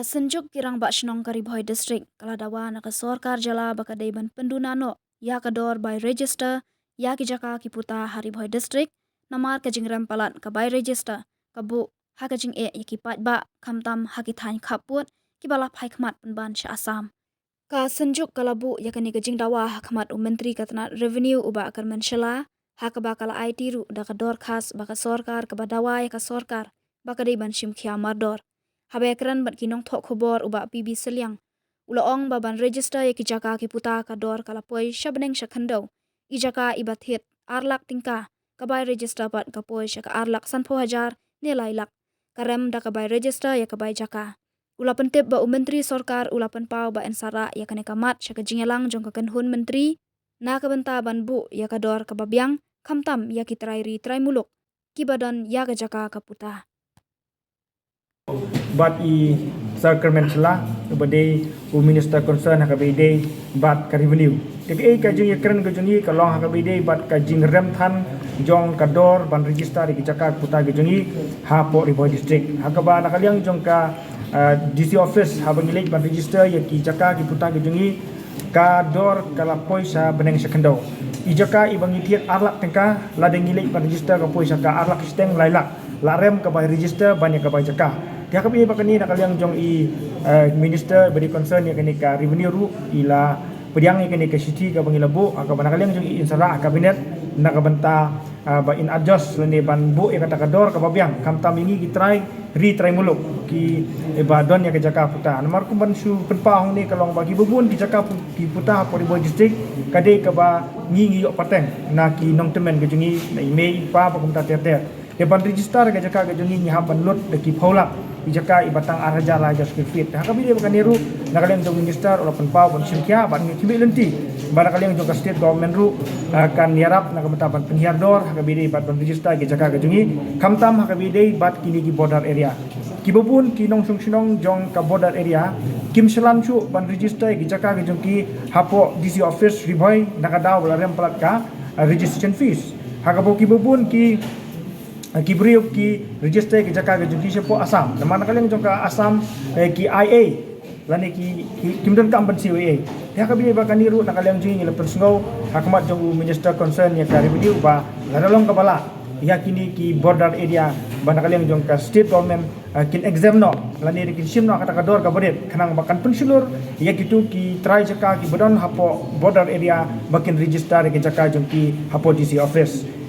Ka senjuk kirang bak shnong kari Bhoi district kala dawa naka sorkar jala baka deiban pendunano ya kador by register ya ki jaka ki puta hari Bhoi district namar ka jingrem palat ka by register ka bu ha ka jing ya ki pat ba kamtam ha ki thain khaput ki bala phai khmat penban sha asam ka senjuk kala bu ya kani ka jing dawa ha khmat menteri katna revenue uba akan menshela ha ka ba kala IT ru da ka dor khas baka sorkar ka ba dawa ya ka sorkar baka deiban shim khia mardor habekran bat kinong thok khobor uba PB seliang ulaong baban register ya kijaka ki puta ka dor kala poi shabneng shakhando ijaka ibathet arlak tingka kabai register bat ka poi shaka arlak sanpho hajar nilai lak karem da kabai register ya kabai jaka ulapan tip ba menteri sorkar ulapan pau ba ensara ya kane kamat shaka jingelang jong ka kanhun menteri na ka benta ban bu ya ka dor ka babyang khamtam ya ki trai muluk ki badan ya ka jaka ka puta But Sacrament lah kepada minister concern hakabide bat ka revenue. Tapi ka jing yakran ka jungi ka long hakabide bat ka jing rem than jong ka dor ban register ki jaka puta ka jungi ha po Bhoi district. Hakaba nakaliang jong ka DC office ha bangilek ban register ya ki jaka ki puta ka jungi ka dor kala poisa beneng sekendo. Ijaka ibangi tiat arlak tengka ladeng ngilek ban register ka poisa ka arlak steng lailak. Larem ka bay register banyak ka bay jaka. Dia kami bakani nak kaliang jong minister beri concern yang kini ka revenue ru ila pediang yang kini ka city ka bangila bu ka nak kaliang jong insara kabinet nak benta ba in adjust lene ban bu yang kata kador ka babiang kam tam ini ki try muluk ki badon yang ke jaka puta namar ku ban su penpa hong ni kalong bagi bubun ki jaka ki puta Pori Bhoi district kade ka ba ngi yok pateng na ki nong temen ke jongi na email pa pa kumta ter depan register ka jaka ka jongi ni haban lot de ki phaulak ijaka ibatang araja raja skifit ha kami dia bukan niru nak kalian jong minister olapan pau ban simkia ban ni kibi lenti bara kalian jong state government ru kan niarap nak betapan penhiar dor ha kami dia bat ban register ke jaka ka jongi kamtam ha kami dia bat kini ki border area kibupun kinong sungsinong jong ka border area kim selan chu ban register ke jaka ka jong ki hapo DC office Bhoi nakadaw larem palat ka registration fees ha kapo kibupun ki Kibriuk ki register ki jaka ki junki sepo Asam. Nama kalian jongka Asam ki IA. Lani ki kimdan kam ban CWA. Ya ka bi ba kaniru nak kalian jungi le persngau hakmat jong minister concern ya ka revenue ba ladalong ka bala. Ya kini ki border area ban kalian jongka state government kin exam no. Lani ki sim no kata kador ka bodet kanang bakan pensulur ya kitu ki try jaka ki bodon hapo border area bakin register ki jaka jongki hapo DC office.